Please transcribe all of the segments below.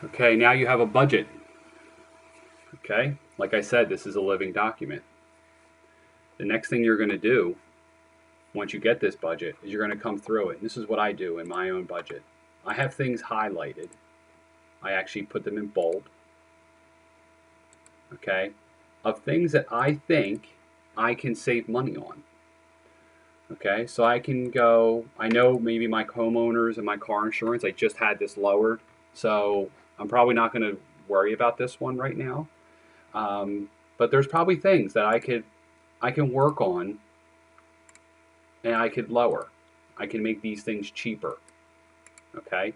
Okay, now you have a budget. Okay, like I said, this is a living document. The next thing you're going to do once you get this budget is you're going to come through it. And this is what I do in my own budget. I have things highlighted. I actually put them in bold, okay, of things that I think I can save money on. Okay, so I can go, I know maybe my homeowners and my car insurance, I just had this lowered. So I'm probably not going to worry about this one right now. But there's probably things that I can work on and I could lower. I can make these things cheaper. Okay.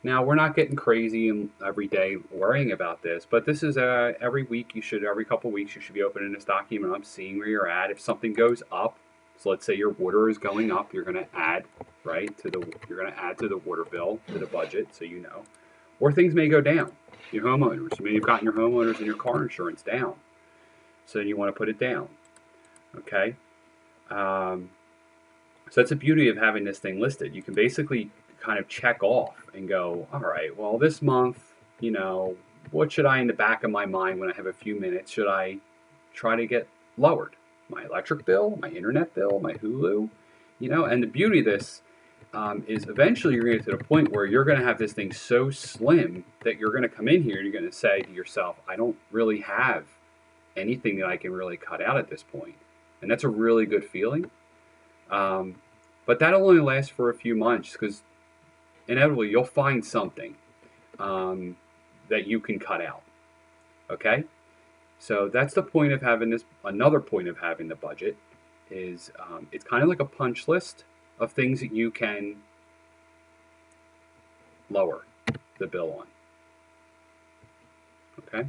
Now we're not getting crazy and every day worrying about this, but this is every week every couple of weeks you should be opening this document up, seeing where you're at. If something goes up, so let's say your water is going up, you're going to add you're going to add to the water bill to the budget, so you know. Or things may go down. Your homeowners, you may have gotten your homeowners and your car insurance down, so you want to put it down. Okay. Um, so that's the beauty of having this thing listed. You can basically kind of check off and go, all right, well, this month, you know, what should I, in the back of my mind, when I have a few minutes, should I try to get lowered? My electric bill, my internet bill, my Hulu, you know, and the beauty of this is eventually you're going to get to the point where you're going to have this thing so slim that you're going to come in here and you're going to say to yourself, I don't really have anything that I can really cut out at this point. And that's a really good feeling. Um, but that'll only last for a few months because inevitably you'll find something that you can cut out. Okay? So that's the point of having this. Another point of having the budget is it's kind of like a punch list of things that you can lower the bill on. Okay?